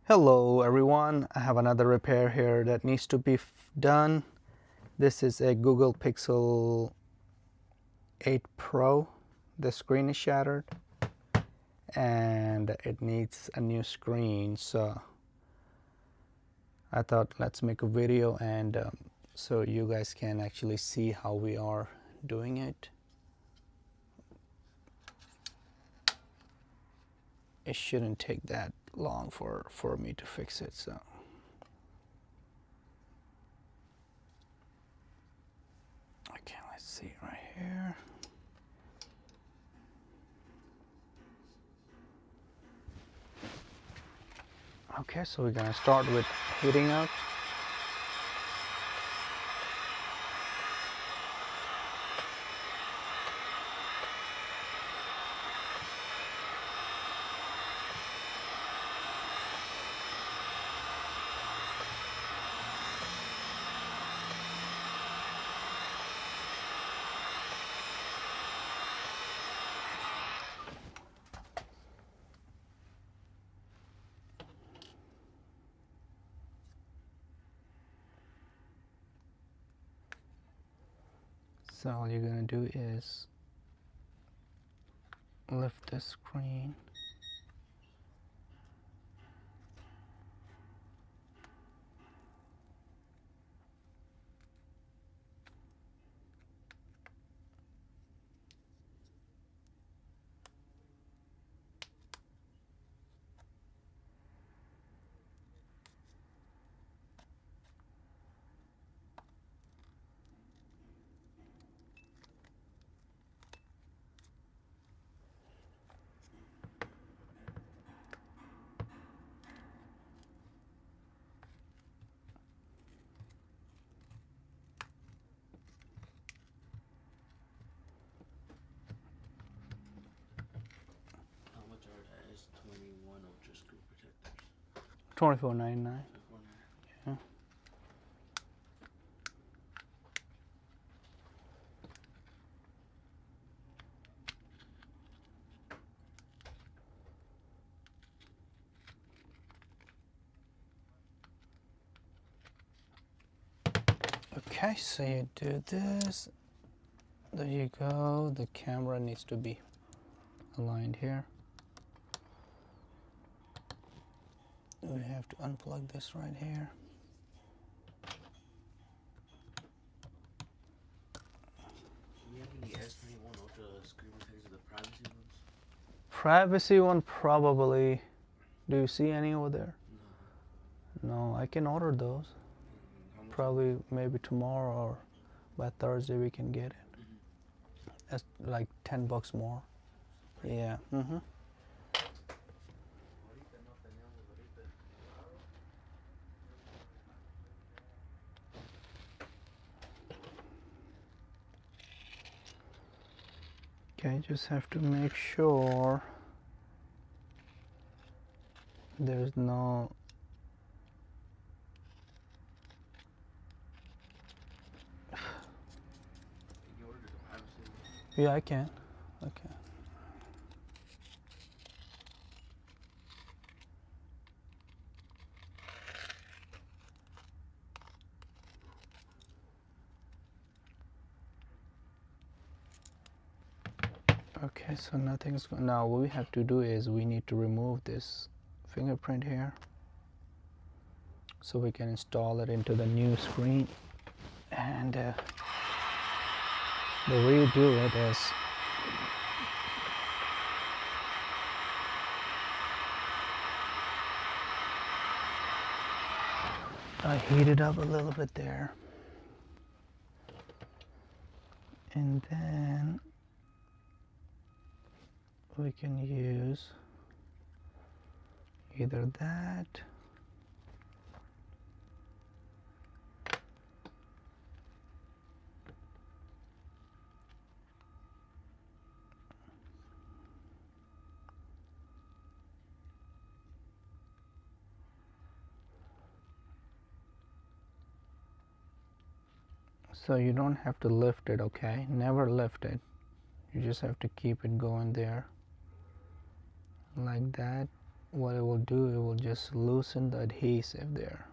Hello everyone, I have another repair here that needs to be done. This is a Google Pixel 8 Pro. The screen is shattered and it needs a new screen, so I thought let's make a video and so you guys can actually see how we are doing it. It shouldn't take that long for me to fix it, so okay, let's see right here. Okay, so we're gonna start with heating up. So all you're gonna do is lift the screen. How much are the S21 Ultra screw protectors? $24.99. Yeah. Okay, so you do this. There you go. The camera needs to be aligned here. We have to unplug this right here. Do you have any S21 Ultra screen protectors, the privacy ones? Privacy one probably. Do you see any over there? No. No, I can order those. How much? Probably maybe tomorrow or by Thursday we can get it. That's like $10 more. Yeah. Okay, just have to make sure there's no Can you order the privacy ones? yeah, I can. Okay. Okay, so nothing's going. Now what we have to do is we need to remove this fingerprint here so we can install it into the new screen. And the way you do it is I heat it up a little bit there, and then we can use either that so you don't have to lift it. Okay, never lift it. You just have to keep it going there like that. what it will do, it will just loosen the adhesive there.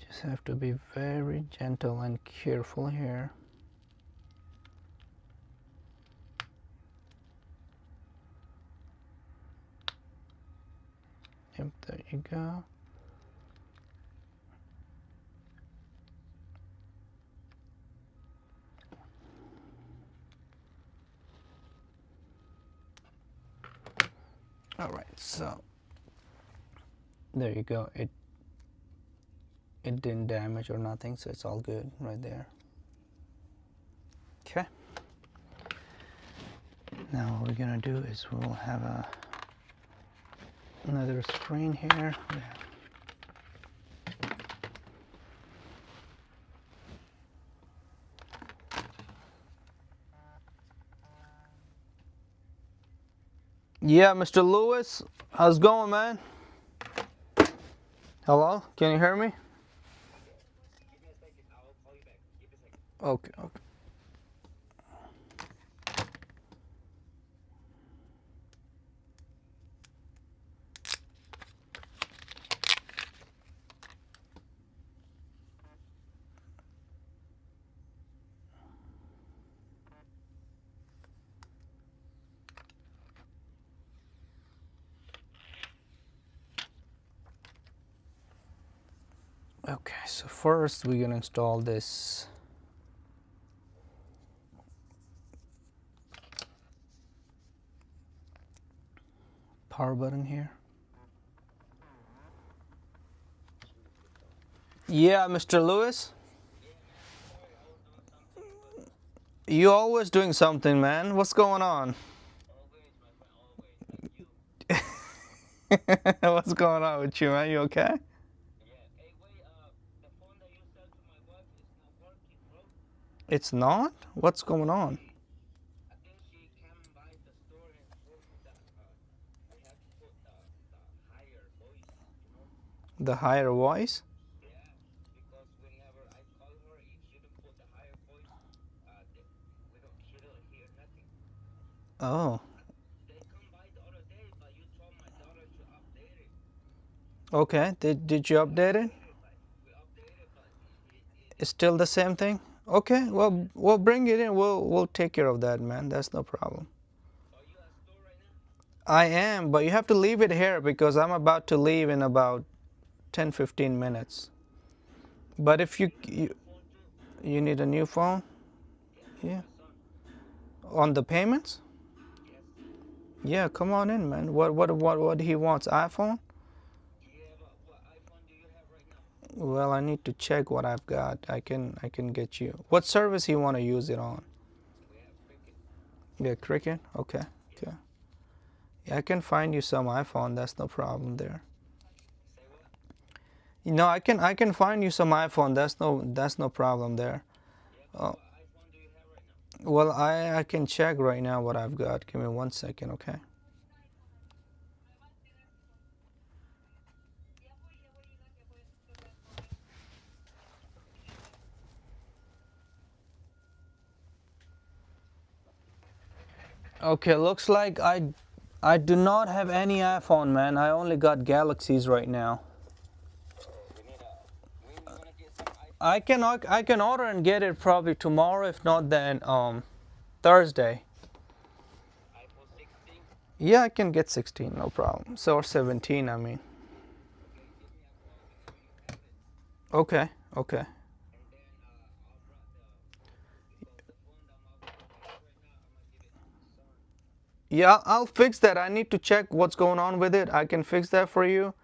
Just have to be very gentle and careful here. Yep, there you go. All right, so there you go. It didn't damage or nothing, so it's all good right there. Okay. Now what we're gonna do is we'll have another screen here. Yeah, Mr. Lewis, how's it going, man? Hello, can you hear me? Okay, okay. Okay, so first we're gonna install this power button here. Yeah, Mr. Lewis? You always doing something, man. What's going on? What's going on with you, man? You okay? It's not? What's going on? The higher voice? Oh, okay. Did you update it? It's still the same thing? Okay, well, we'll bring it in. We'll take care of that, man. That's no problem. I am, but you have to leave it here because I'm about to leave in about 10-15 minutes. But if you need a new phone? Yeah. On the payments? Yeah, come on in, man. What he wants? iPhone? Well, I need to check what I've got. I can get you. What service you want to use it on? Yeah, Cricket. Okay. Okay. Yeah, I can find you some iPhone. That's no problem there. No, I can find you some iPhone. That's no problem there. Oh, well, I can check right now what I've got. Give me 1 second, okay? Okay, looks like I do not have any iPhone, man. I only got Galaxies right now. I can order and get it probably tomorrow. If not, then Thursday. Yeah, I can get 16, no problem. So or 17, I mean. Okay, okay. Yeah, I'll fix that. I need to check what's going on with it. I can fix that for you,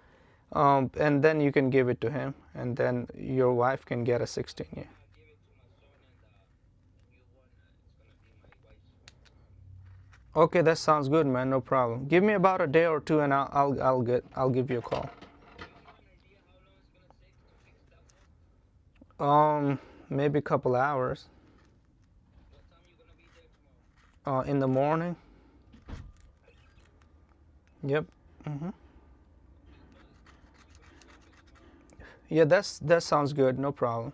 and then you can give it to him, and then your wife can get a 16. Yeah. Okay, that sounds good, man. No problem. Give me about a day or two, and I'll give you a call. Maybe a couple hours. In the morning. Yep. Mm-hmm. Yeah, that sounds good. No problem.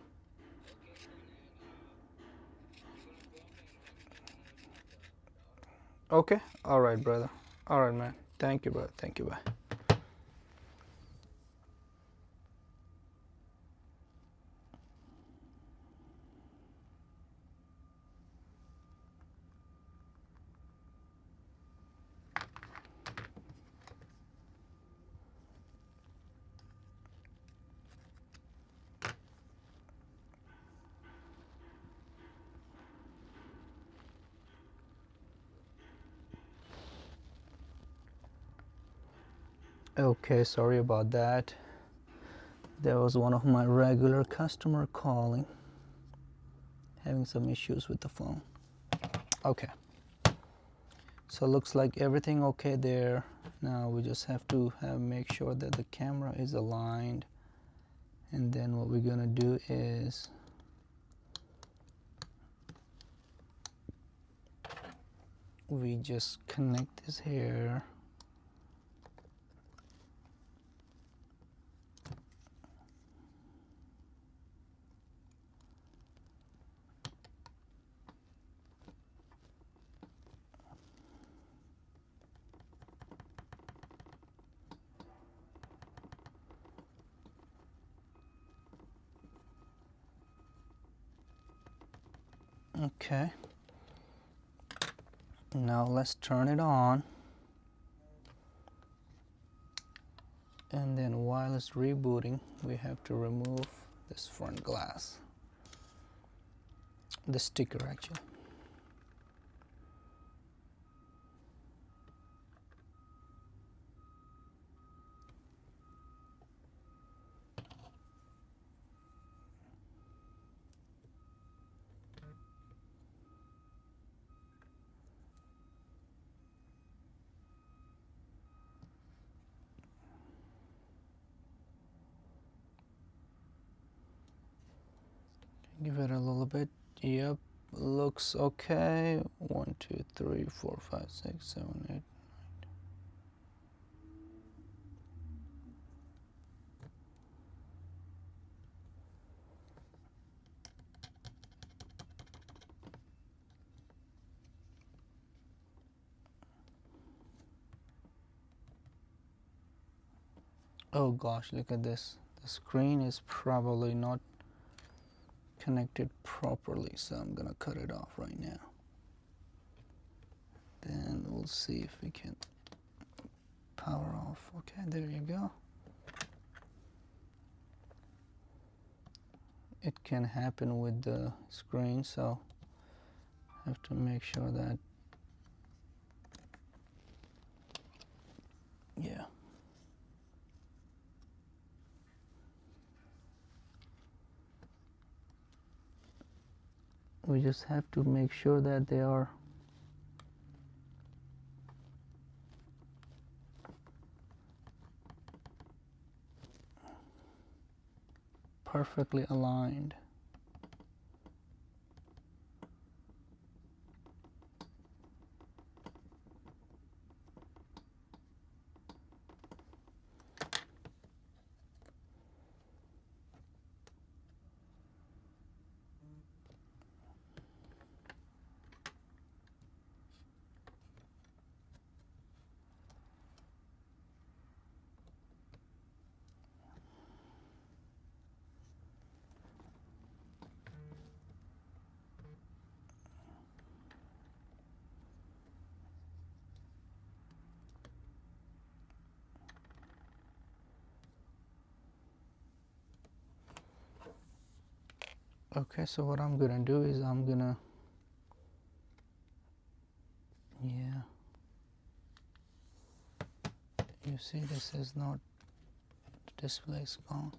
Okay. All right, brother. All right, man. Thank you, brother. Thank you. Bye. Okay, sorry about that. There was one of my regular customer calling, having some issues with the phone. Okay. So looks like everything okay there. Now we just have to make sure that the camera is aligned, and then what we're gonna do is we just connect this here. Okay. Now let's turn it on. And then while it's rebooting, we have to remove this front glass. The sticker actually. Give it a little bit. Yep, looks okay. 1, 2, 3, 4, 5, 6, 7, 8. Oh gosh, look at this. The screen is probably not connected properly, so I'm gonna cut it off right now. Then we'll see if we can power off. Okay, there you go. It can happen with the screen, so I have to make sure that, yeah. We just have to make sure that they are perfectly aligned. Okay, so what I'm gonna do is I'm gonna, yeah, you see this is not, the display is gone.